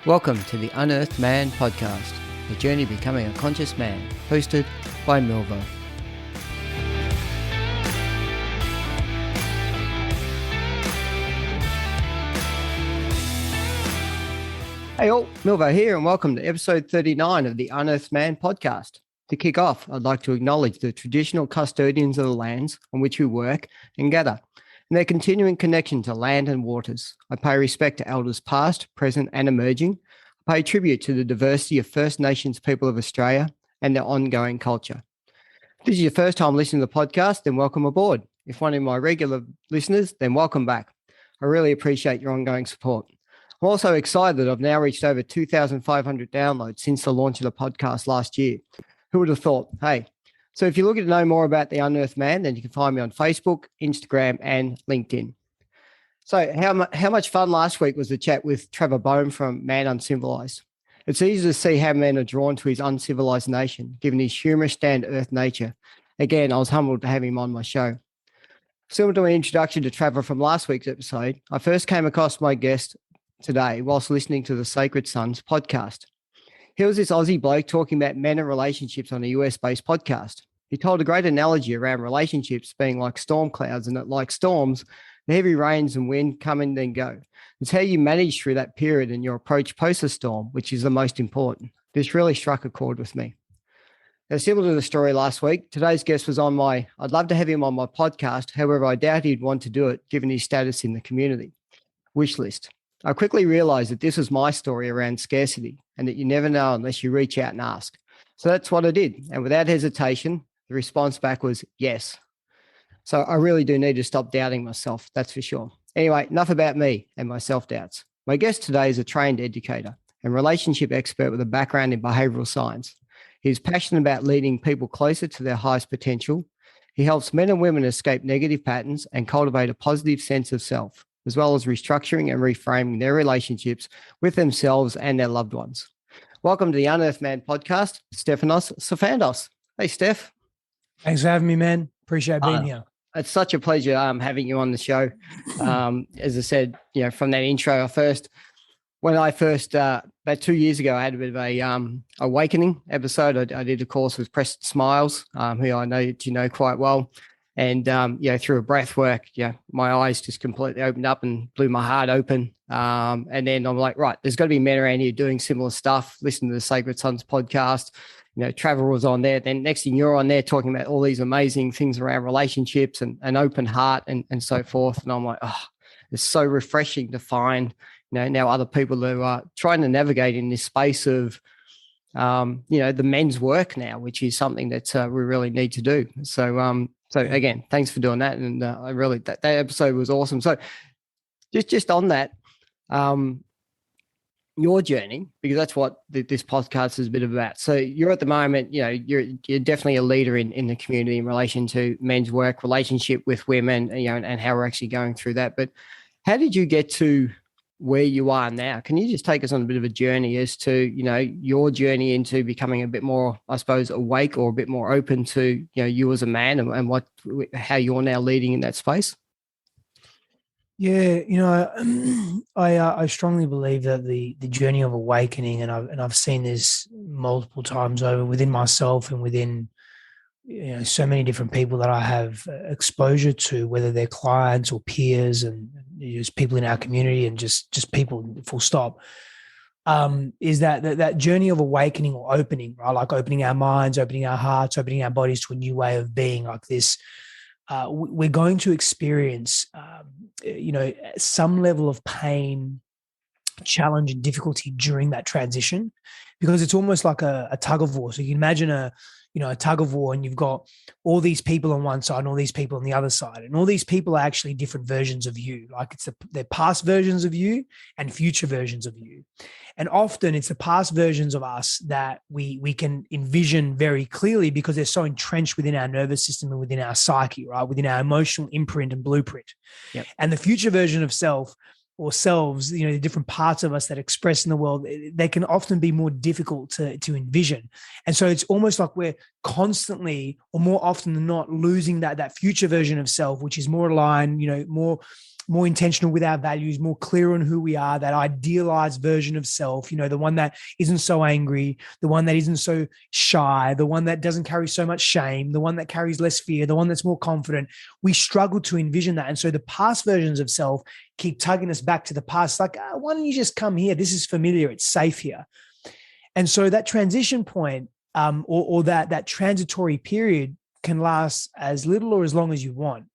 Welcome to the Unearthed Man podcast, the journey of becoming a conscious man, hosted by Milvo. Hey all, Milvo here, and welcome to episode 39 of the Unearthed Man podcast. To kick off, I'd like to acknowledge the traditional custodians of the lands on which we work and gather, and their continuing connection to land and waters. I pay respect to elders past, present, and emerging. I pay tribute to the diversity of First Nations people of Australia and their ongoing culture. If this is your first time listening to the podcast, then welcome aboard. If one of my regular listeners, then welcome back. I really appreciate your ongoing support. I'm also excited that I've now reached over 2,500 downloads since the launch of the podcast last year. Who would have thought? Hey, so if you're looking to know more about the Unearthed Man, then you can find me on Facebook, Instagram, and LinkedIn. So how much fun last week was the chat with Trevor Bone from Man Uncivilized. It's easy to see how men are drawn to his uncivilized nation, given his humorous down-to-earth nature. Again, I was humbled to have him on my show. Similar to an introduction to Trevor from last week's episode, I first came across my guest today whilst listening to the Sacred Sons podcast. Here was this Aussie bloke talking about men and relationships on a US-based podcast. He told a great analogy around relationships being like storm clouds, and that like storms, the heavy rains and wind come and then go. It's how you manage through that period and your approach post a storm, which is the most important. This really struck a chord with me. Now, similar to the story last week, today's guest was I'd love to have him on my podcast. However, I doubt he'd want to do it given his status in the community. Wish list. I quickly realized that this was my story around scarcity and that you never know unless you reach out and ask. So that's what I did. And without hesitation, the response back was yes. So I really do need to stop doubting myself, that's for sure. Anyway, enough about me and my self-doubts. My guest today is a trained educator and relationship expert with a background in behavioural science. He's passionate about leading people closer to their highest potential. He helps men and women escape negative patterns and cultivate a positive sense of self, as well as restructuring and reframing their relationships with themselves and their loved ones. Welcome to the Unearthed Man podcast, Stefanos Sifandos. Hey, Steph. Thanks for having me, man. Appreciate being here. It's such a pleasure having you on the show. As I said, from that intro, when I first, about 2 years ago, I had a bit of a awakening episode. I did a course with Preston Smiles, who I know you know quite well. And, through a breath work, my eyes just completely opened up and blew my heart open. And then I'm like, right, there's got to be men around here doing similar stuff. Listen to the Sacred Sons podcast. Trevor was on there. Then next thing you're on there talking about all these amazing things around relationships and an open heart and so forth. And I'm like, oh, it's so refreshing to find, now other people who are trying to navigate in this space of, the men's work now, which is something that we really need to do. So again, thanks for doing that. And I really, that episode was awesome. So just on that, your journey, because that's what this podcast is a bit about. So you're at the moment, you're definitely a leader in the community in relation to men's work, relationship with women, and how we're actually going through that. But how did you get to where you are now? Can you just take us on a bit of a journey as to, your journey into becoming a bit more, I suppose, awake or a bit more open to, you as a man and how you're now leading in that space? Yeah, I strongly believe that the journey of awakening, and I've seen this multiple times over within myself and within so many different people that I have exposure to, whether they're clients or peers and just people in our community and just people full stop, is that journey of awakening or opening, right? Like opening our minds, opening our hearts, opening our bodies to a new way of being like this. We're going to experience, some level of pain, challenge, and difficulty during that transition, because it's almost like a tug of war. So you can imagine a tug of war, and you've got all these people on one side and all these people on the other side, and all these people are actually different versions of you. Like they're past versions of you and future versions of you. And often it's the past versions of us that we can envision very clearly because they're so entrenched within our nervous system and within our psyche, right? Within our emotional imprint and blueprint. Yep. And the future version of self or selves, the different parts of us that express in the world, they can often be more difficult to envision. And so it's almost like we're constantly, or more often than not, losing that future version of self, which is more aligned, more more intentional with our values, more clear on who we are, that idealized version of self, the one that isn't so angry, the one that isn't so shy, the one that doesn't carry so much shame, the one that carries less fear, the one that's more confident. We struggle to envision that. And so the past versions of self keep tugging us back to the past. Like, why don't you just come here? This is familiar. It's safe here. And so that transition point or that transitory period can last as little or as long as you want.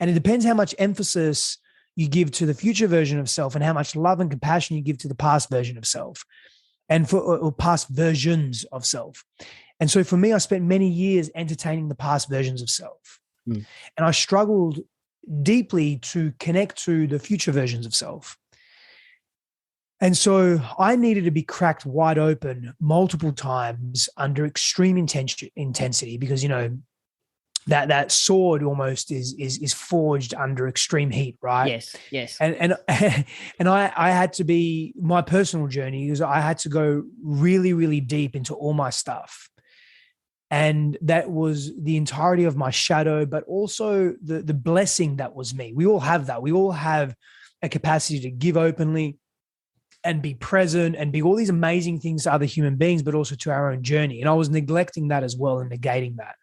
And it depends how much emphasis you give to the future version of self and how much love and compassion you give to the past version of self or past versions of self. And so for me, I spent many years entertaining the past versions of self. And I struggled deeply to connect to the future versions of self. And so I needed to be cracked wide open multiple times under extreme intensity because, that sword almost is forged under extreme heat, right? Yes. And I had to be, my personal journey is I had to go really, really deep into all my stuff. And that was the entirety of my shadow, but also the blessing that was me. We all have that. We all have a capacity to give openly and be present and be all these amazing things to other human beings, but also to our own journey. And I was neglecting that as well and negating that.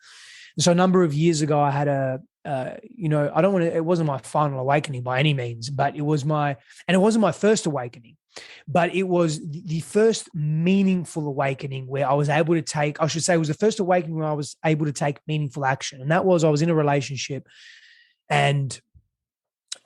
And so a number of years ago, I had it wasn't my final awakening by any means, but it wasn't my first awakening, but it was the first meaningful awakening where I was able to it was the first awakening where I was able to take meaningful action. And that was, I was in a relationship and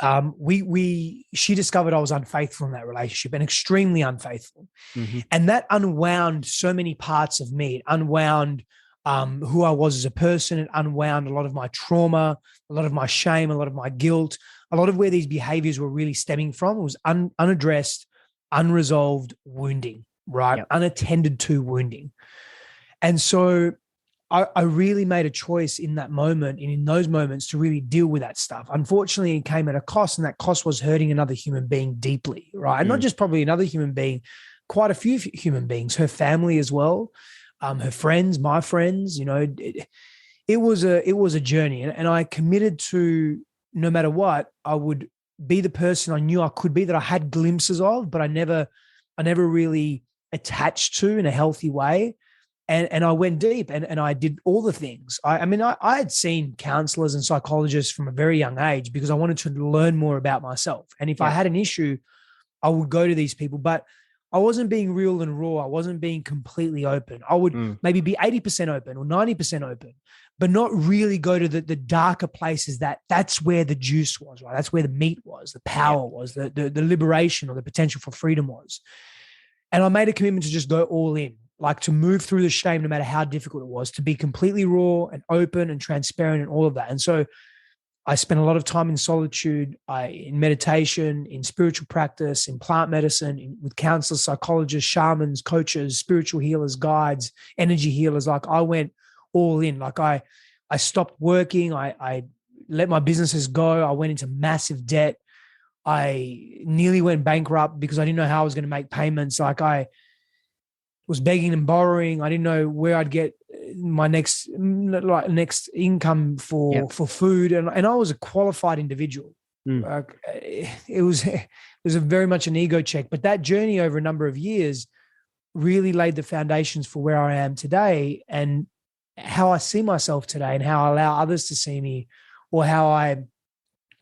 she discovered I was unfaithful in that relationship and extremely unfaithful. Mm-hmm. And that unwound so many parts of me. It unwound who I was as a person. It unwound a lot of my trauma, a lot of my shame, a lot of my guilt, a lot of where these behaviors were really stemming from. It was unaddressed, unresolved wounding, right? Yep. Unattended to wounding. And so I really made a choice in that moment and in those moments to really deal with that stuff. Unfortunately, it came at a cost, and that cost was hurting another human being deeply, right? And not just probably another human being, quite a few human beings, her family as well. Her friends, my friends, it was a journey. And I committed to, no matter what, I would be the person I knew I could be, that I had glimpses of, but I never really attached to in a healthy way. And I went deep and I did all the things. I had seen counselors and psychologists from a very young age because I wanted to learn more about myself. And if I had an issue, I would go to these people, but I wasn't being real and raw. I wasn't being completely open. I would maybe be 80% open or 90% open, but not really go to the darker places. That's where the juice was, right? That's where the meat was, the power was, the liberation or the potential for freedom was. And I made a commitment to just go all in, like to move through the shame, no matter how difficult it was, to be completely raw and open and transparent and all of that. And so I spent a lot of time in solitude, in meditation, in spiritual practice, in plant medicine, with counselors, psychologists, shamans, coaches, spiritual healers, guides, energy healers. Like I went all in. Like I stopped working. I let my businesses go. I went into massive debt. I nearly went bankrupt because I didn't know how I was going to make payments. Like I was begging and borrowing. I didn't know where I'd get my next income for food. And I was a qualified individual. It was a very much an ego check, but that journey over a number of years really laid the foundations for where I am today and how I see myself today and how I allow others to see me, or how I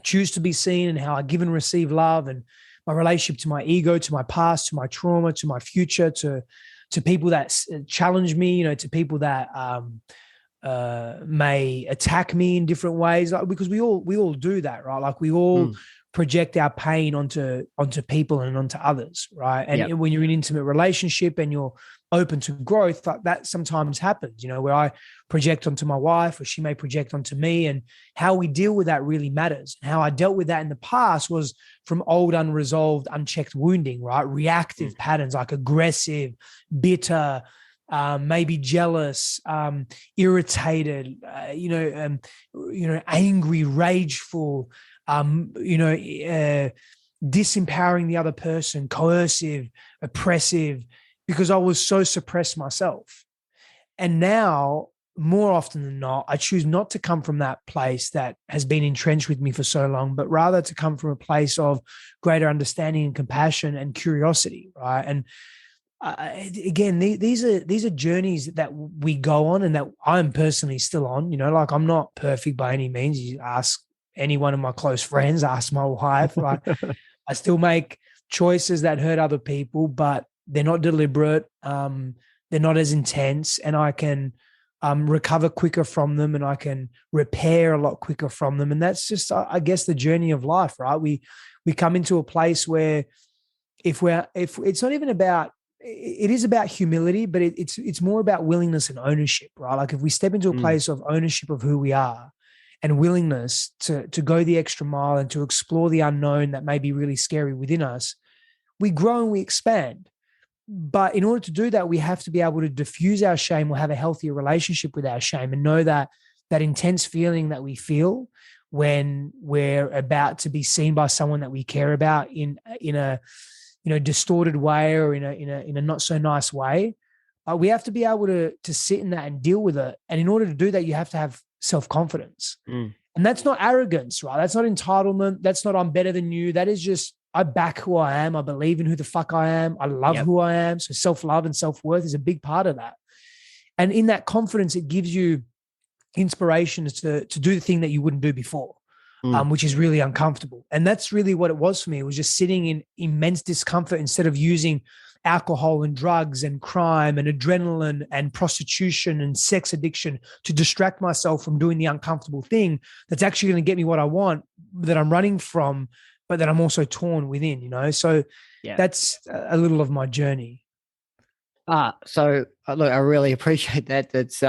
choose to be seen, and how I give and receive love, and my relationship to my ego, to my past, to my trauma, to my future, to people that challenge me, to people that may attack me in different ways, like, because we all do that, right? Like we all project our pain onto people and onto others, right? And when you're in an intimate relationship and you're open to growth, like that sometimes happens, where I project onto my wife or she may project onto me, and how we deal with that really matters. And how I dealt with that in the past was from old, unresolved, unchecked wounding, right? Reactive patterns, like aggressive, bitter, maybe jealous, irritated, angry, rageful, disempowering the other person, coercive, oppressive, because I was so suppressed myself. And now more often than not, I choose not to come from that place that has been entrenched with me for so long, but rather to come from a place of greater understanding and compassion and curiosity, right? And again, these are journeys that we go on and that I'm personally still on. Like, I'm not perfect by any means. You ask any one of my close friends, ask my wife, right? I still make choices that hurt other people, but they're not deliberate. They're not as intense, and I can recover quicker from them, and I can repair a lot quicker from them. And that's just, I guess, the journey of life, right? We come into a place where if it's not even about, it is about humility, but it's more about willingness and ownership, right? Like, if we step into a place of ownership of who we are and willingness to go the extra mile and to explore the unknown that may be really scary within us, we grow and we expand. But in order to do that, we have to be able to diffuse our shame or have a healthier relationship with our shame, and know that intense feeling that we feel when we're about to be seen by someone that we care about in a distorted way, or in a not so nice way. We have to be able to sit in that and deal with it. And in order to do that, you have to have self-confidence. And that's not arrogance, right? That's not entitlement. That's not, I'm better than you. That is just, I back who I am. I believe in who the fuck I am. I love who I am. So self-love and self-worth is a big part of that. And in that confidence, it gives you inspiration to do the thing that you wouldn't do before, which is really uncomfortable. And that's really what it was for me. It was just sitting in immense discomfort instead of using alcohol and drugs and crime and adrenaline and prostitution and sex addiction to distract myself from doing the uncomfortable thing that's actually going to get me what I want, that I'm running from, but that I'm also torn within, So that's a little of my journey. So look, I really appreciate that. That's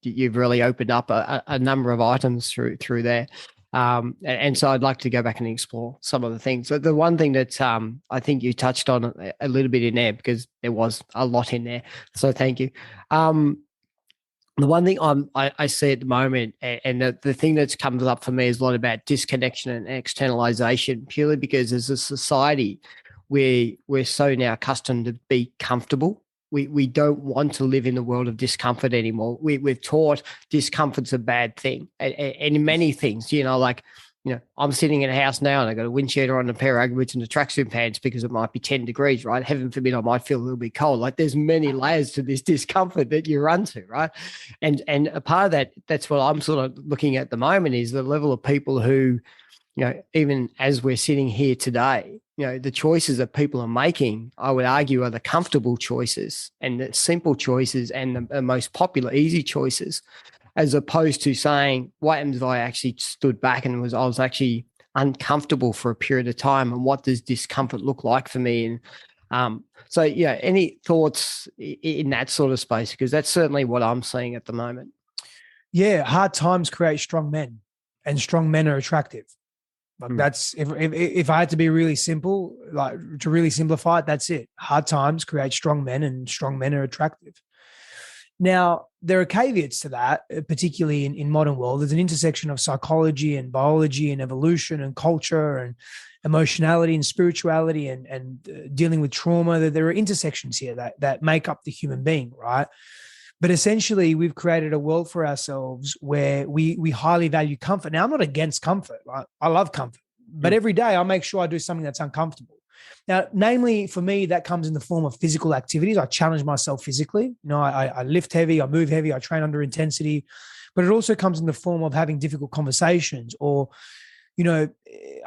you've really opened up a number of items through there. And so I'd like to go back and explore some of the things. So the one thing that I think you touched on a little bit in there, because there was a lot in there. So thank you. The one thing I see at the moment, and the thing that's comes up for me is a lot about disconnection and externalization, purely because as a society, we're so now accustomed to be comfortable. We don't want to live in the world of discomfort anymore. We've taught discomfort's a bad thing, and in many things, I'm sitting in a house now and I got a wind cheater on, a pair of Ugg boots and the tracksuit pants because it might be 10 degrees, right? Heaven forbid I might feel a little bit cold. Like, there's many layers to this discomfort that you run to, right? And a part of that's what I'm sort of looking at the moment, is the level of people who, even as we're sitting here today, the choices that people are making, I would argue, are the comfortable choices and the simple choices and the most popular, easy choices, as opposed to saying, what happens if I actually stood back and I was actually uncomfortable for a period of time, and what does discomfort look like for me? And any thoughts in that sort of space? Because that's certainly what I'm seeing at the moment. Yeah, hard times create strong men, and strong men are attractive. Like, that's, if I had to be really simple, like to really simplify it, that's it. Hard times create strong men, and strong men are attractive. Now, there are caveats to that, particularly in modern world. There's an intersection of psychology and biology and evolution and culture and emotionality and spirituality and dealing with trauma. There are intersections here that make up the human being, right? But essentially, we've created a world for ourselves where we highly value comfort. Now, I'm not against comfort. Right? I love comfort. But every day I make sure I do something that's uncomfortable. Now, namely, for me, that comes in the form of physical activities. I challenge myself physically. I lift heavy, I move heavy, I train under intensity. But it also comes in the form of having difficult conversations, or, I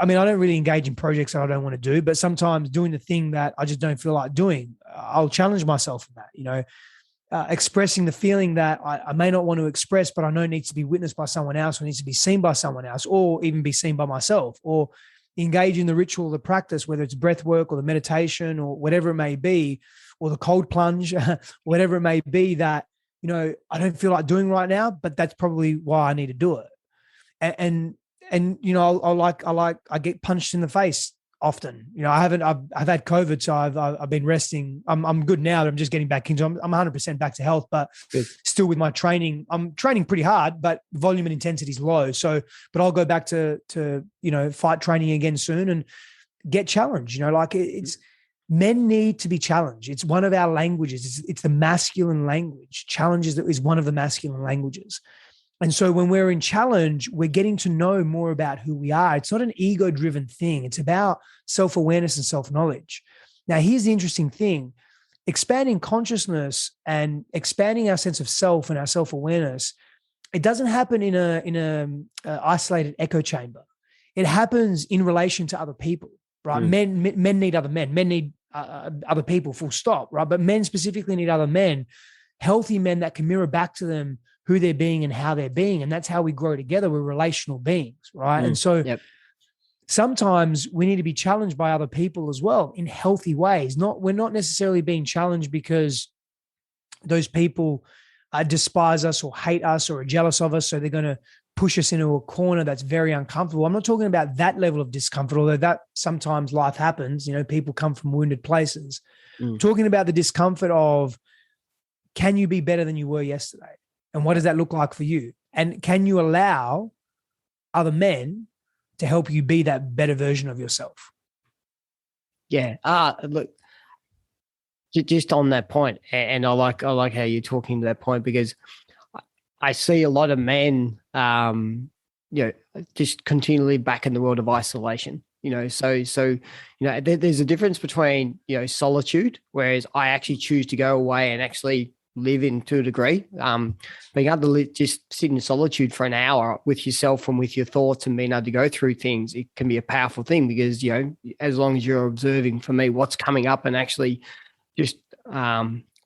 don't really engage in projects that I don't want to do, but sometimes doing the thing that I just don't feel like doing, I'll challenge myself in that, expressing the feeling that I may not want to express, but I know needs to be witnessed by someone else, or needs to be seen by someone else, or even be seen by myself, or engage in the ritual, the practice, whether it's breath work or the meditation or whatever it may be, or the cold plunge, whatever it may be that, I don't feel like doing right now, but that's probably why I need to do it. And I get punched in the face often. I've had COVID, so I've been resting. I'm good now. I'm just getting back into. I'm 100% back to health, but still with my training, I'm training pretty hard, but volume and intensity is low. So, but I'll go back to fight training again soon and get challenged. Men need to be challenged. It's one of our languages. It's the masculine language. Challenge is one of the masculine languages. And so when we're in challenge, we're getting to know more about who we are. It's not an ego-driven thing. It's about self-awareness and self-knowledge. Now, here's the interesting thing. Expanding consciousness and expanding our sense of self and our self-awareness, it doesn't happen in a isolated echo chamber. It happens in relation to other people, right? Men need other men. Men need other people, full stop, right? But men specifically need other men, healthy men that can mirror back to them who they're being and how they're being. And that's how we grow together. We're relational beings, right? And so sometimes we need to be challenged by other people as well in healthy ways. We're not necessarily being challenged because those people despise us or hate us or are jealous of us, so they're going to push us into a corner that's very uncomfortable. I'm not talking about that level of discomfort, although that sometimes life happens. You know, people come from wounded places. I'm talking about the discomfort of, can you be better than you were yesterday? And what does that look like for you? And can you allow other men to help you be that better version of yourself? Yeah. Look, just on that point, and I like how you're talking to that point, because I see a lot of men, just continually back in the world of isolation. There's a difference between, solitude, whereas I actually choose to go away and actually live in to a degree. Being able to just sit in solitude for an hour with yourself and with your thoughts and being able to go through things, it can be a powerful thing, because, as long as you're observing, for me, what's coming up and actually just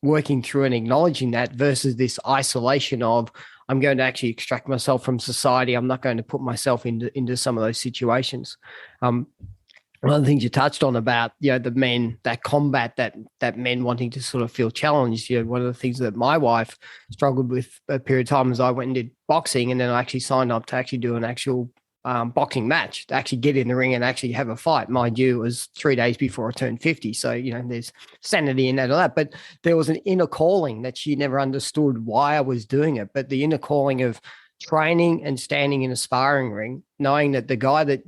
working through and acknowledging that, versus this isolation of, I'm going to actually extract myself from society. I'm not going to put myself into some of those situations. One of the things you touched on about, the men that combat that men wanting to sort of feel challenged. One of the things that my wife struggled with a period of time is I went and did boxing, and then I actually signed up to actually do an actual boxing match, to actually get in the ring and actually have a fight. Mind you, it was 3 days before I turned 50. So, there's sanity in that and all that. But there was an inner calling that she never understood why I was doing it. But the inner calling of training and standing in a sparring ring, knowing that the guy that,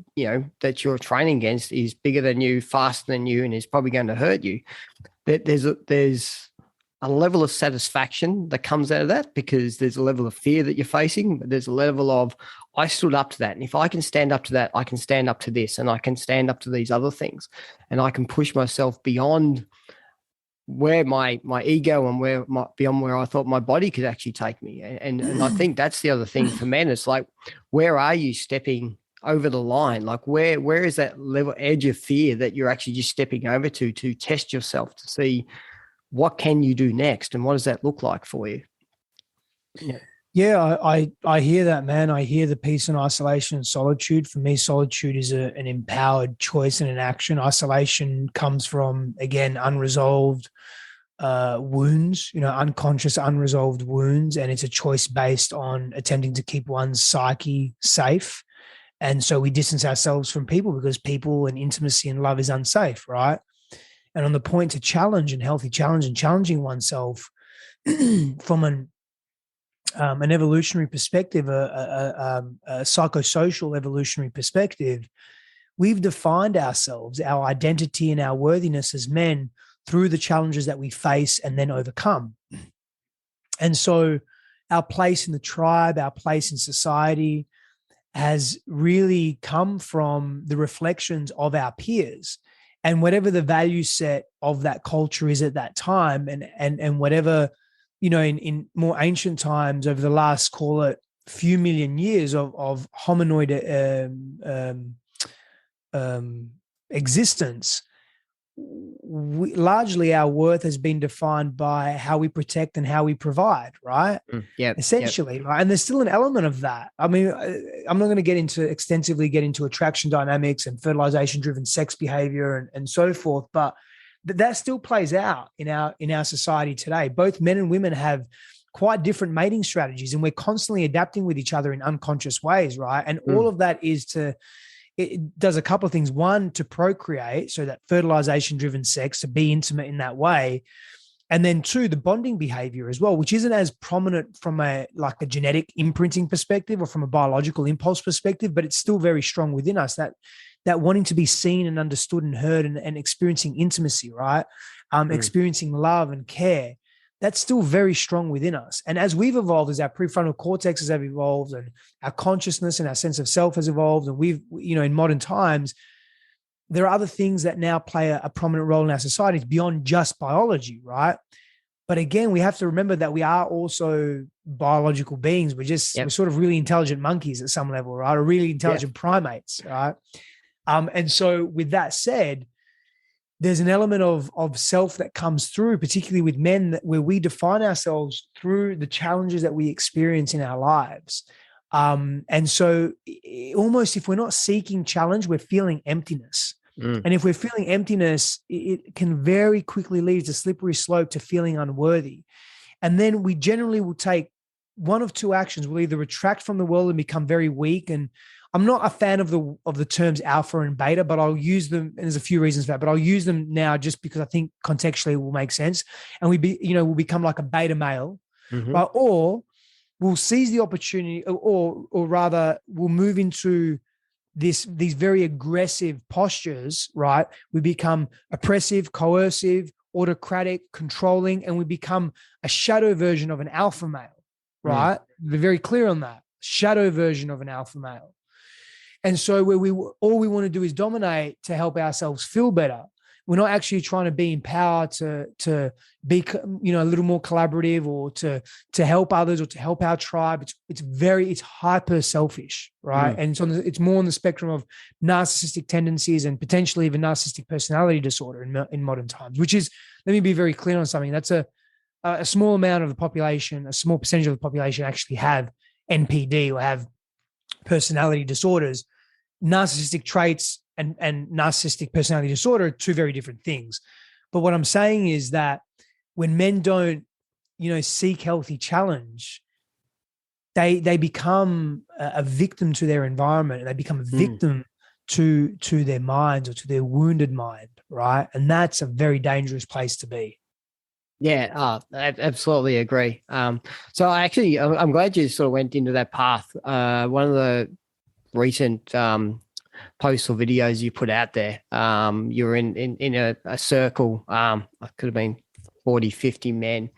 that you're training against is bigger than you, faster than you, and is probably going to hurt you. There's a level of satisfaction that comes out of that, because there's a level of fear that you're facing, but there's a level of, I stood up to that. And if I can stand up to that, I can stand up to this, and I can stand up to these other things, and I can push myself beyond where my ego and beyond where I thought my body could actually take me. And I think that's the other thing for men. It's like, where are you stepping over the line? Like, where is that level edge of fear that you're actually just stepping over to test yourself, to see what can you do next, and what does that look like for you? Yeah, I hear that, man. I hear the peace and isolation and solitude. For me, solitude is an empowered choice and an action. Isolation comes from, again, unresolved wounds, unconscious, unresolved wounds. And it's a choice based on attempting to keep one's psyche safe. And so we distance ourselves from people because people and intimacy and love is unsafe, right? And on the point to challenge and healthy challenge and challenging oneself from an evolutionary perspective, a psychosocial evolutionary perspective, we've defined ourselves, our identity and our worthiness as men through the challenges that we face and then overcome. And so our place in the tribe, our place in society has really come from the reflections of our peers. And whatever the value set of that culture is at that time, and whatever, in more ancient times over the last, call it, few million years of hominoid existence, largely our worth has been defined by how we protect and how we provide, right? Essentially. Right? And there's still an element of that. I mean, I'm not going to extensively get into attraction dynamics and fertilization-driven sex behavior and so forth, but that still plays out in our society today. Both men and women have quite different mating strategies, and we're constantly adapting with each other in unconscious ways, right? And all of that it does a couple of things. One, to procreate, so that fertilization-driven sex, to be intimate in that way. And then two, the bonding behavior as well, which isn't as prominent from a genetic imprinting perspective or from a biological impulse perspective, but it's still very strong within us, that that wanting to be seen and understood and heard, and experiencing intimacy, right? Experiencing love and care, that's still very strong within us. And as we've evolved, as our prefrontal cortexes have evolved, and our consciousness and our sense of self has evolved, and we've, in modern times, there are other things that now play a prominent role in our societies beyond just biology, right? But again, we have to remember that we are also biological beings. We're sort of really intelligent monkeys at some level, right? Or really intelligent primates, right? And so with that said, there's an element of self that comes through, particularly with men, where we define ourselves through the challenges that we experience in our lives. And so almost if we're not seeking challenge, we're feeling emptiness. And if we're feeling emptiness, it can very quickly lead to a slippery slope to feeling unworthy. And then we generally will take one of two actions. We'll either retract from the world and become very weak. And I'm not a fan of the terms alpha and beta, but I'll use them. And there's a few reasons for that, but I'll use them now just because I think contextually it will make sense. And we'll become like a beta male, right? Or we'll seize the opportunity, or rather we'll move into these very aggressive postures, right? We become oppressive, coercive, autocratic, controlling, and we become a shadow version of an alpha male, right? We're very clear on that. Shadow version of an alpha male. And so where all we want to do is dominate to help ourselves feel better. We're not actually trying to be in power to be, a little more collaborative, or to help others, or to help our tribe. It's hyper selfish, right? And so it's more on the spectrum of narcissistic tendencies and potentially even narcissistic personality disorder in modern times, which is, let me be very clear on something. That's a small amount of the population, a small percentage of the population actually have NPD or have personality disorders. Narcissistic traits and narcissistic personality disorder are two very different things. But what I'm saying is that when men don't, seek healthy challenge, they become a victim to their environment, and they become a victim to their minds, or to their wounded mind, right? And that's a very dangerous place to be. Yeah, I absolutely agree. So I'm glad you sort of went into that path. One of the recent posts or videos you put out there, you were in a circle, it could have been 40, 50 men,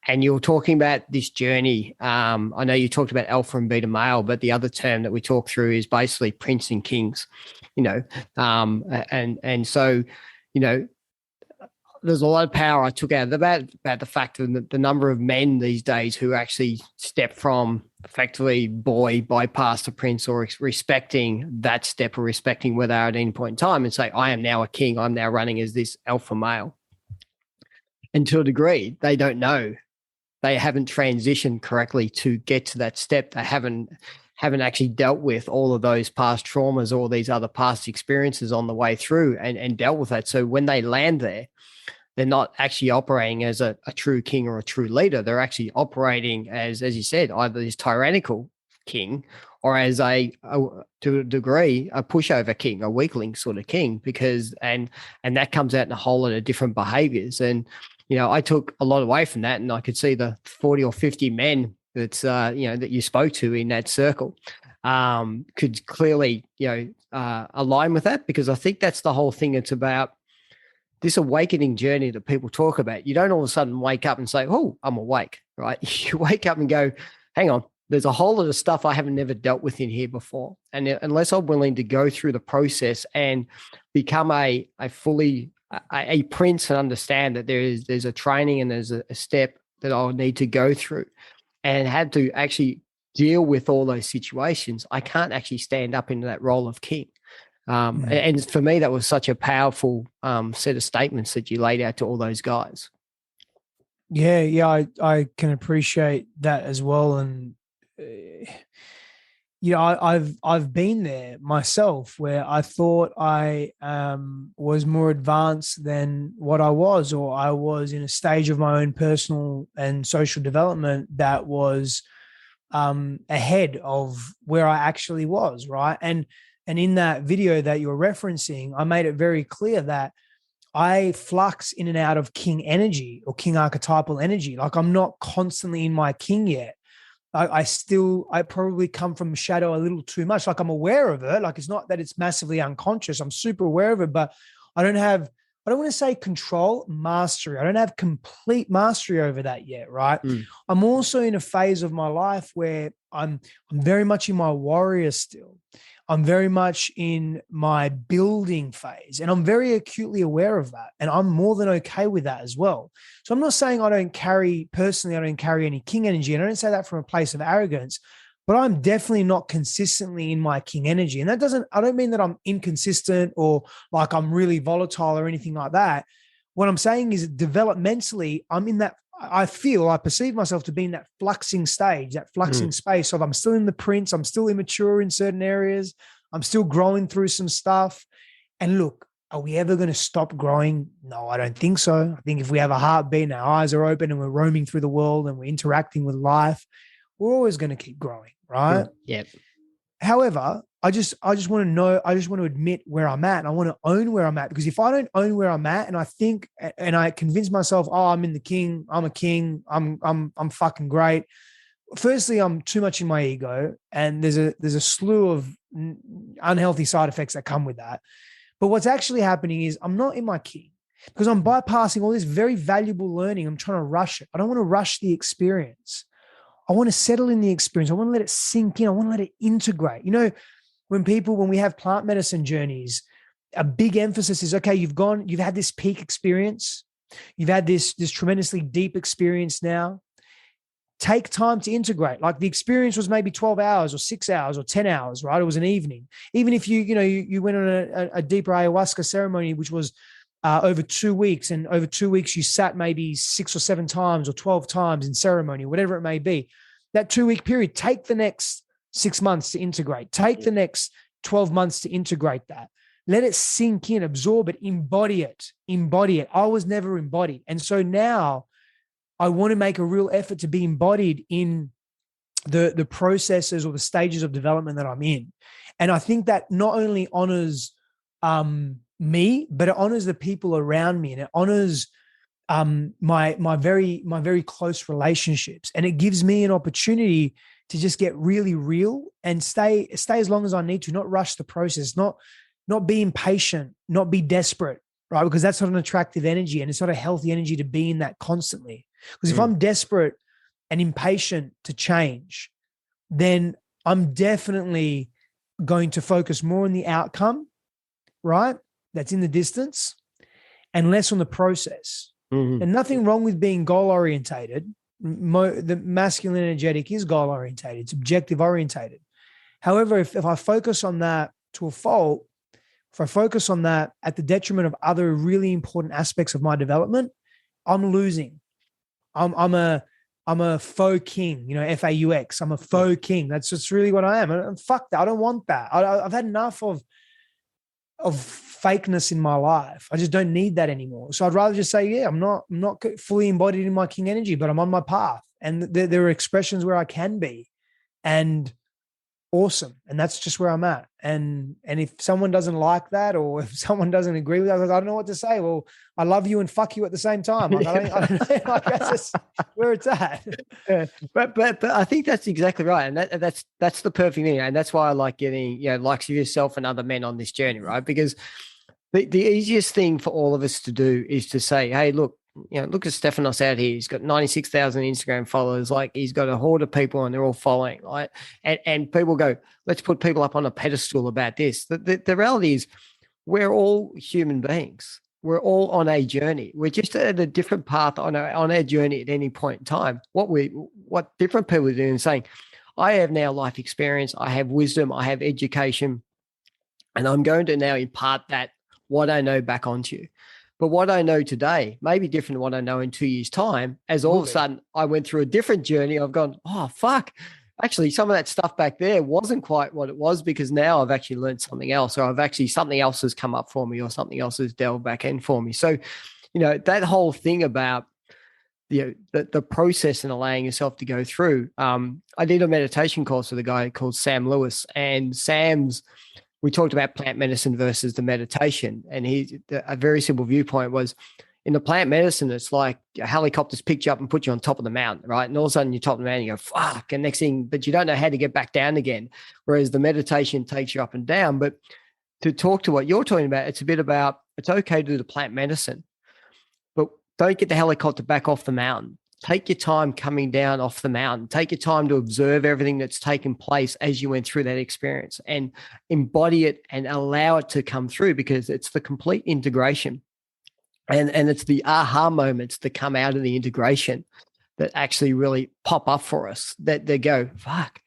and you were talking about this journey. I know you talked about alpha and beta male, but the other term that we talk through is basically prince and kings, and so, there's a lot of power I took out about the fact that the number of men these days who actually step from effectively boy, bypass the prince, or respecting that step, or respecting where they are at any point in time, and say, I am now a king, I'm now running as this alpha male. And to a degree, they don't know. They haven't transitioned correctly to get to that step. They haven't actually dealt with all of those past traumas, all these other past experiences on the way through, and dealt with that. So when they land there, they're not actually operating as a true king or a true leader. They're actually operating as you said, either this tyrannical king, or as to a degree, a pushover king, a weakling sort of king, and that comes out in a whole lot of different behaviors. And, I took a lot away from that, and I could see the 40 or 50 men that you spoke to in that circle could clearly, align with that, because I think that's the whole thing. It's about this awakening journey that people talk about. You don't all of a sudden wake up and say, oh, I'm awake, right? You wake up and go, hang on, there's a whole lot of stuff I haven't never dealt with in here before. And unless I'm willing to go through the process and become a prince, and understand that there's a training and there's a step that I'll need to go through, and had to actually deal with all those situations, I can't actually stand up into that role of king. And for me, that was such a powerful set of statements that you laid out to all those guys. Yeah, I can appreciate that as well. And I've been there myself, where I thought I was more advanced than what I was, or I was in a stage of my own personal and social development that was ahead of where I actually was, right? And in that video that you're referencing, I made it very clear that I flux in and out of king energy, or king archetypal energy. Like, I'm not constantly in my king yet. I probably come from shadow a little too much. Like I'm aware of it. Like it's not that it's massively unconscious. I'm super aware of it, but I don't want to say control, mastery. I don't have complete mastery over that yet, right? I'm also in a phase of my life where I'm very much in my warrior still. I'm very much in my building phase, and I'm very acutely aware of that. And I'm more than okay with that as well. So I'm not saying I don't carry any king energy. And I don't say that from a place of arrogance, but I'm definitely not consistently in my king energy. And I don't mean that I'm inconsistent or like I'm really volatile or anything like that. What I'm saying is developmentally, I'm in that, I perceive myself to be in that fluxing stage, that fluxing space of I'm still in the prince, I'm still immature in certain areas, I'm still growing through some stuff. And look, are we ever going to stop growing? No, I don't think so. I think if we have a heartbeat and our eyes are open and we're roaming through the world and we're interacting with life, we're always going to keep growing, right? Yeah. However, I just want to know, I just want to admit where I'm at, and I want to own where I'm at, because if I don't own where I'm at and I think and I convince myself, oh, I'm in the king, I'm a king, I'm fucking great. Firstly, I'm too much in my ego, and there's a slew of unhealthy side effects that come with that. But what's actually happening is I'm not in my king because I'm bypassing all this very valuable learning. I'm trying to rush it. I don't want to rush the experience. I want to settle in the experience. I want to let it sink in. I want to let it integrate. You know, when we have plant medicine journeys, a big emphasis is, okay, you've had this peak experience. You've had this tremendously deep experience now. Take time to integrate. Like the experience was maybe 12 hours or 6 hours or 10 hours, right? It was an evening. Even if you went on a deeper ayahuasca ceremony, which was over 2 weeks, and over 2 weeks you sat maybe 6 or 7 times or 12 times in ceremony, whatever it may be. That 2 week period, take the next 6 months to integrate. Take the next 12 months to integrate that. Let it sink in, absorb it, embody it. I was never embodied. And so now I want to make a real effort to be embodied in the processes or the stages of development that I'm in. And I think that not only honors me, but it honors the people around me, and it honors my very close relationships. And it gives me an opportunity to just get really real and stay as long as I need to, not rush the process, not be impatient, not be desperate, right? Because that's not an attractive energy, and it's not a healthy energy to be in that constantly. Because if I'm desperate and impatient to change, then I'm definitely going to focus more on the outcome, right? That's in the distance, and less on the process. And nothing wrong with being goal orientated. The masculine energetic is goal orientated. It's objective orientated. However, if I focus on that to a fault, if I focus on that at the detriment of other really important aspects of my development, I'm losing. I'm a faux king, FAUX. I'm a faux king. That's just really what I am. And fuck that. I don't want that. I've had enough of fakeness in my life. I just don't need that anymore. So I'd rather just say, yeah, I'm not fully embodied in my king energy, but I'm on my path. And there are expressions where I can be, and awesome. And that's just where I'm at. And if someone doesn't like that, or if someone doesn't agree with that, I don't know what to say. Well, I love you and fuck you at the same time. Like, I don't know. Like, that's just where it's at. Yeah. But I think that's exactly right. And that's the perfect thing. And that's why I like getting, likes of yourself and other men on this journey, right? Because the easiest thing for all of us to do is to say, hey, look at Stefanos out here. He's got 96,000 Instagram followers. Like, he's got a horde of people and they're all following, right? And people go, let's put people up on a pedestal about this. The reality is we're all human beings. We're all on a journey. We're just at a different path on our journey at any point in time. What different people are doing is saying, I have now life experience, I have wisdom, I have education, and I'm going to now impart that, what I know, back onto you. But what I know today may be different to what I know in 2 years' time, as all of a sudden I went through a different journey. I've gone, oh, fuck. Actually, some of that stuff back there wasn't quite what it was, because now I've actually learned something else, or something else has come up for me, or something else has delved back in for me. So, that whole thing about the process and allowing yourself to go through. I did a meditation course with a guy called Sam Lewis, and we talked about plant medicine versus the meditation. And a very simple viewpoint was, in the plant medicine, it's like a helicopter's picked you up and put you on top of the mountain, right? And all of a sudden you're top of the mountain, you go, fuck. And next thing, but you don't know how to get back down again. Whereas the meditation takes you up and down. But to talk to what you're talking about, it's a bit about, it's okay to do the plant medicine, but don't get the helicopter back off the mountain. Take your time coming down off the mountain. Take your time to observe everything that's taken place as you went through that experience and embody it and allow it to come through, because it's the complete integration. And it's the aha moments that come out of the integration that actually really pop up for us, that they go, fuck,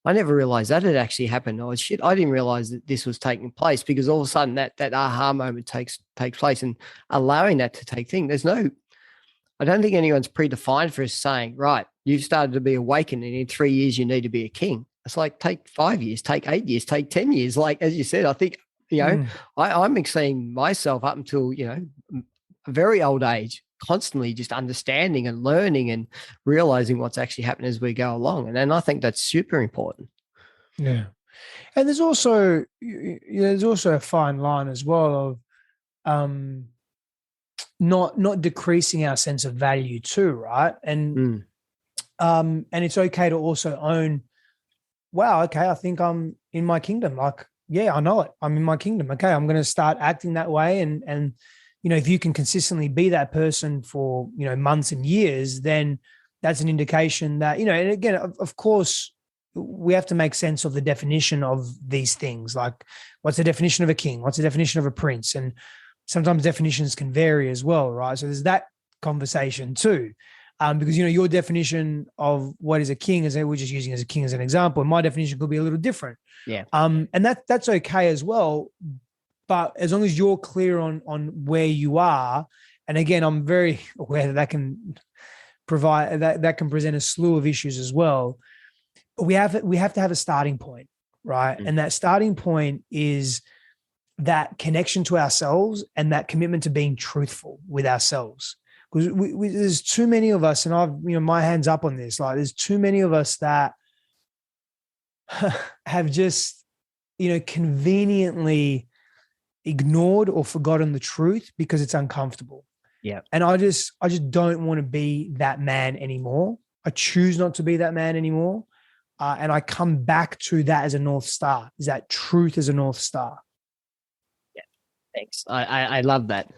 I never realized that had actually happened. Oh, shit, I didn't realize that this was taking place, because all of a sudden that aha moment takes place, and allowing that to take thing. I don't think anyone's predefined for us saying, right, you've started to be awakened and in 3 years you need to be a king. It's like, take 5 years, take 8 years, take 10 years. Like, as you said, I think, I'm seeing myself up until, a very old age, constantly just understanding and learning and realizing what's actually happening as we go along. And then I think that's super important. Yeah. And there's also a fine line as well of not decreasing our sense of value too, right? And it's okay to also own, wow, okay, I think I'm in my kingdom. Like, yeah, I know it. I'm in my kingdom. Okay, I'm going to start acting that way. And if you can consistently be that person for, months and years, then that's an indication that, and again, of course, we have to make sense of the definition of these things. Like, what's the definition of a king? What's the definition of a prince? And sometimes definitions can vary as well, right? So there's that conversation too. Because, your definition of what is a king, is we're just using as a king as an example, and my definition could be a little different. Yeah. And that's okay as well. But as long as you're clear on where you are, and again, I'm very aware that can provide, that can present a slew of issues as well. But we have to have a starting point, right? And that starting point is that connection to ourselves and that commitment to being truthful with ourselves. Because there's too many of us, and I've, my hand's up on this, like there's too many of us that have just, conveniently ignored or forgotten the truth because it's uncomfortable. Yeah. And I just don't want to be that man anymore. I choose not to be that man anymore. And I come back to that as a North Star, is that truth as a North Star. Yeah. Thanks. I love that.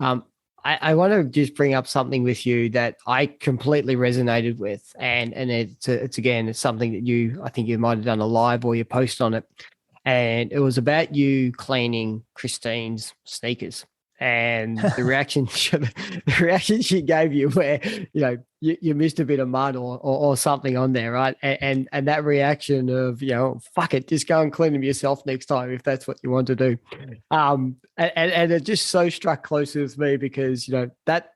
I want to just bring up something with you that I completely resonated with. And it's something that I think you might've done a live or you post on it. And it was about you cleaning Christine's sneakers and the reaction she gave you, where, you missed a bit of mud or something on there. Right. And that reaction of, fuck it, just go and clean them yourself next time, if that's what you want to do. And it just so struck close with me, because, that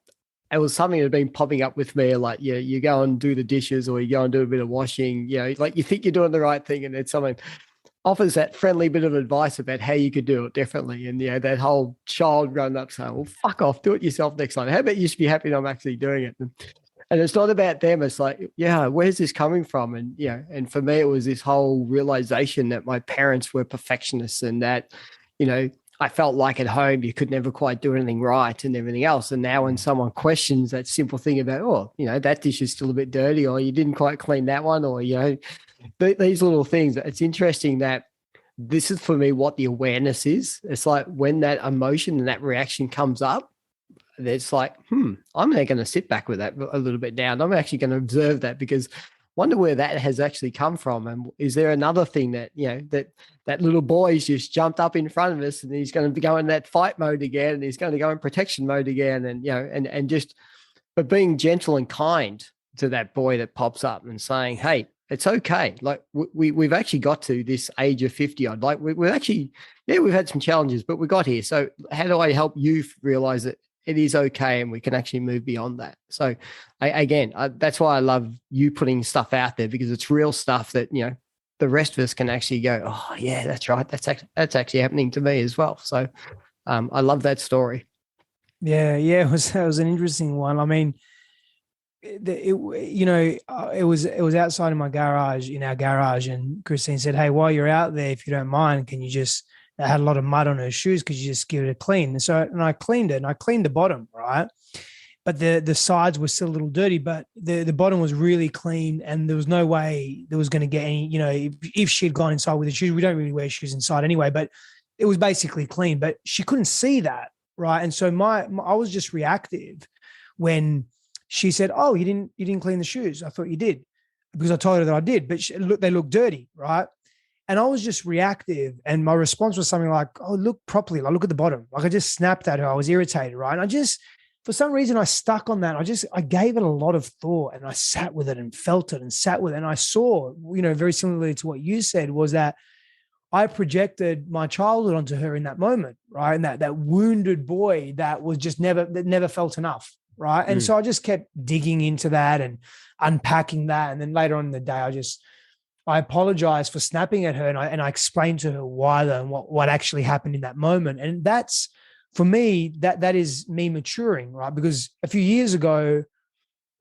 it was something that had been popping up with me. Like, you go and do the dishes, or you go and do a bit of washing, like you think you're doing the right thing, and then someone offers that friendly bit of advice about how you could do it differently. And, that whole child growing up saying, well, fuck off, do it yourself next time. How about you just be happy that I'm actually doing it? And it's not about them. It's like, where's this coming from? And, and for me, it was this whole realization that my parents were perfectionists, and that, I felt like at home you could never quite do anything right and everything else. And now when someone questions that simple thing about, that dish is still a bit dirty, or you didn't quite clean that one, or, these little things, it's interesting that this is for me what the awareness is. It's like when that emotion and that reaction comes up, it's like, I'm now going to sit back with that a little bit now. And I'm actually going to observe that, because wonder where that has actually come from. And is there another thing that, that little boy's just jumped up in front of us, and he's going to go in that fight mode again, and he's going to go in protection mode again. And, but being gentle and kind to that boy that pops up and saying, hey, it's okay. Like we've actually got to this age of 50 odd. Like we've actually, we've had some challenges, but we got here. So how do I help you realize that it is okay, and we can actually move beyond that? So that's why I love you putting stuff out there, because it's real stuff that, the rest of us can actually go, oh yeah, that's right. That's actually happening to me as well. So I love that story. Yeah. It was an interesting one. I mean, it was outside in our garage, and Christine said, hey, while you're out there, if you don't mind, can you just that had a lot of mud on her shoes because you just give it a clean. And I cleaned it, and I cleaned the bottom, right? But the sides were still a little dirty, but the bottom was really clean, and there was no way there was going to get any, if she had gone inside with the shoes. We don't really wear shoes inside anyway, but it was basically clean, but she couldn't see that, right? And so I was just reactive when she said, "Oh, you didn't clean the shoes. I thought you did," because I told her that I did, but they look dirty, right? And I was just reactive, and my response was something like, "Oh, look properly. Like, look at the bottom." Like, I just snapped at her. I was irritated, right? And for some reason, I stuck on that. I gave it a lot of thought, and I sat with it and felt it and sat with it. And I saw, very similarly to what you said, was that I projected my childhood onto her in that moment, right? And that wounded boy that never felt enough, right? And so I just kept digging into that and unpacking that. And then later on in the day, I apologized for snapping at her, and I explained to her why and what actually happened in that moment. And that's, for me, that is me maturing, right? Because a few years ago,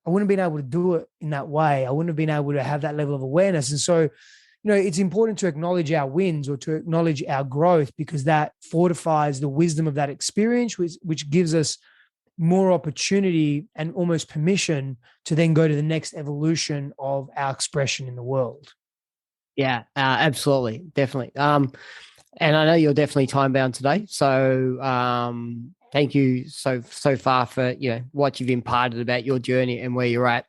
I wouldn't have been able to do it in that way. I wouldn't have been able to have that level of awareness. And so, it's important to acknowledge our wins or to acknowledge our growth, because that fortifies the wisdom of that experience, which gives us more opportunity and almost permission to then go to the next evolution of our expression in the world. Yeah, absolutely. Definitely. And I know you're definitely time bound today. So thank you so far for, what you've imparted about your journey and where you're at.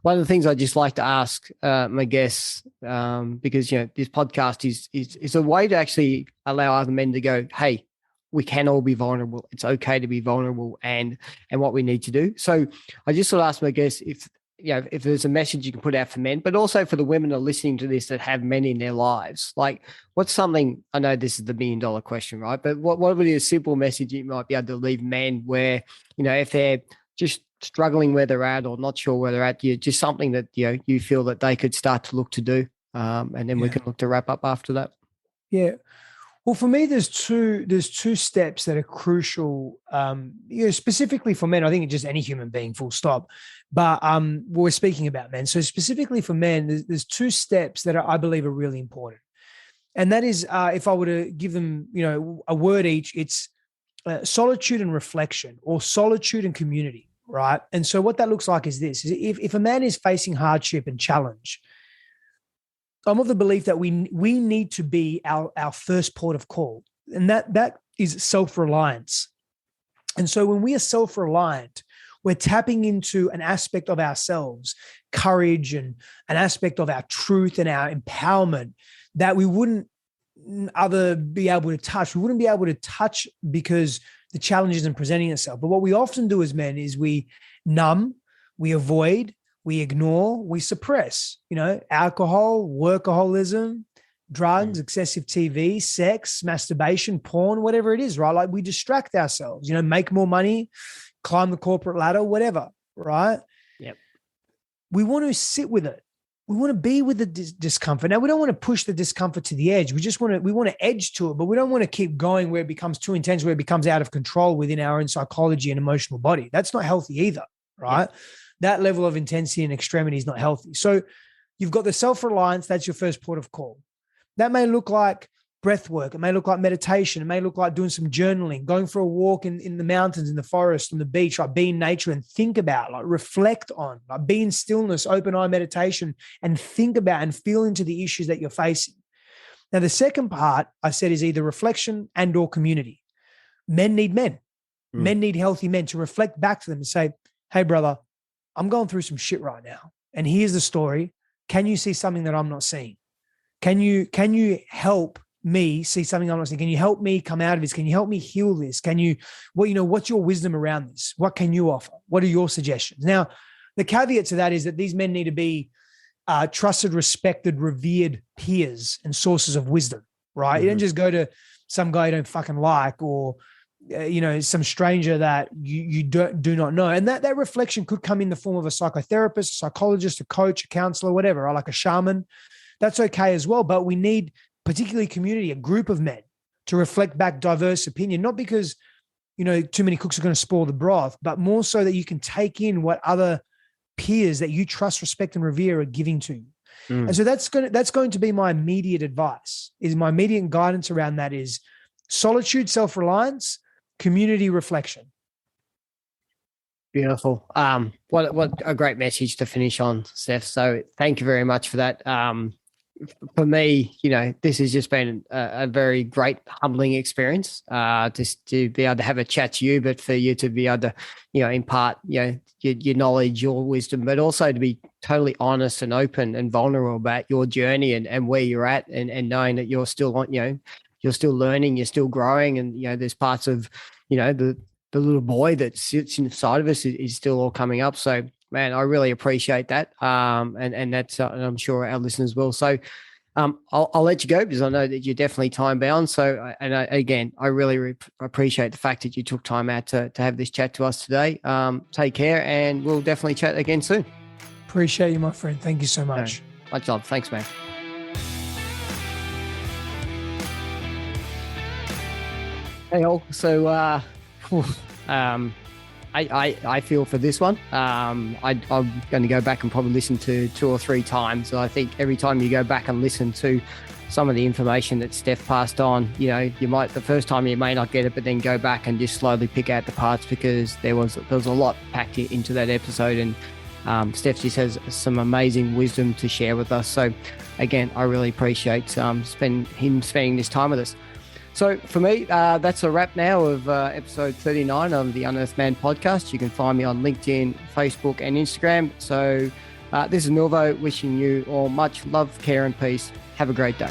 One of the things I just like to ask my guests, because, this podcast is a way to actually allow other men to go, hey, we can all be vulnerable. It's okay to be vulnerable and what we need to do. So I just sort of ask my guests if there's a message you can put out for men, but also for the women that are listening to this that have men in their lives, like what's something, I know this is the $1 million question, right? But what would be a simple message you might be able to leave men where, if they're just struggling where they're at or not sure where they're at, just something that, you feel that they could start to look to do. And then we can look to wrap up after that. Yeah. Well, for me, there's two steps that are crucial, specifically for men. I think it's just any human being, full stop. But we're speaking about men. So specifically for men, there's two steps that I believe are really important. And that is, if I were to give them, a word each, it's solitude and reflection, or solitude and community, right? And so what that looks like is this: if a man is facing hardship and challenge, I'm of the belief that we need to be our first port of call, and that is self-reliance. And so when we are self-reliant, we're tapping into an aspect of ourselves, courage, and an aspect of our truth and our empowerment that we wouldn't be able to touch. We wouldn't be able to touch because the challenge isn't presenting itself. But what we often do as men is we numb, we avoid, we ignore, we suppress, alcohol, workaholism, drugs, excessive TV, sex, masturbation, porn, whatever it is, right? Like, we distract ourselves, make more money, climb the corporate ladder, whatever, right? Yep. We want to sit with it. We want to be with the discomfort. Now, we don't want to push the discomfort to the edge. We want to edge to it, but we don't want to keep going where it becomes too intense, where it becomes out of control within our own psychology and emotional body. That's not healthy either, right? Yep. That level of intensity and extremity is not healthy. So you've got the self-reliance. That's your first port of call. That may look like breath work. It may look like meditation. It may look like doing some journaling, going for a walk in the mountains, in the forest, on the beach, like be in nature and think about, like reflect on, like be in stillness, open eye meditation, and think about and feel into the issues that you're facing. Now, the second part I said is either reflection and or community. Men need men. Men need healthy men to reflect back to them and say, hey, brother, I'm going through some shit right now, and here's the story. Can you see something that I'm not seeing? Can you help me see something I'm not seeing? Can you help me come out of this? Can you help me heal this? What's your wisdom around this? What can you offer? What are your suggestions? Now, the caveat to that is that these men need to be trusted, respected, revered peers and sources of wisdom, right? You don't just go to some guy you don't fucking like, or some stranger that you do not know. And that reflection could come in the form of a psychotherapist, a psychologist, a coach, a counselor, whatever, or like a shaman. That's okay as well. But we need, particularly community, a group of men to reflect back diverse opinion, not because, too many cooks are going to spoil the broth, but more so that you can take in what other peers that you trust, respect, and revere are giving to you. And so that's going to be my immediate advice. Is my immediate guidance around that is solitude, self-reliance, community, reflection. Beautiful. What a great message to finish on, Steph. So thank you very much for that. For me, this has just been a very great, humbling experience. Just to be able to have a chat to you, but for you to be able to, impart, your knowledge, your wisdom, but also to be totally honest and open and vulnerable about your journey and where you're at, and knowing that you're still on, you're still learning, you're still growing, and there's parts of, the little boy that sits inside of us is still all coming up. So, man, I really appreciate that. And that's, and I'm sure our listeners will. So, I'll let you go because I know that you're definitely time bound. So, again, I really appreciate the fact that you took time out to have this chat to us today. Take care, and we'll definitely chat again soon. Appreciate you, my friend. Thank you so much. Much love. Thanks, man. Hey all. So, I feel for this one. I'm going to go back and probably listen to 2 or 3 times. And I think every time you go back and listen to some of the information that Steph passed on, the first time you may not get it, but then go back and just slowly pick out the parts, because there was a lot packed into that episode. And Steph just has some amazing wisdom to share with us. So again, I really appreciate him spending this time with us. So for me, that's a wrap now of episode 39 of the Unearthed Man podcast. You can find me on LinkedIn, Facebook, and Instagram. So this is Milvo wishing you all much love, care, and peace. Have a great day.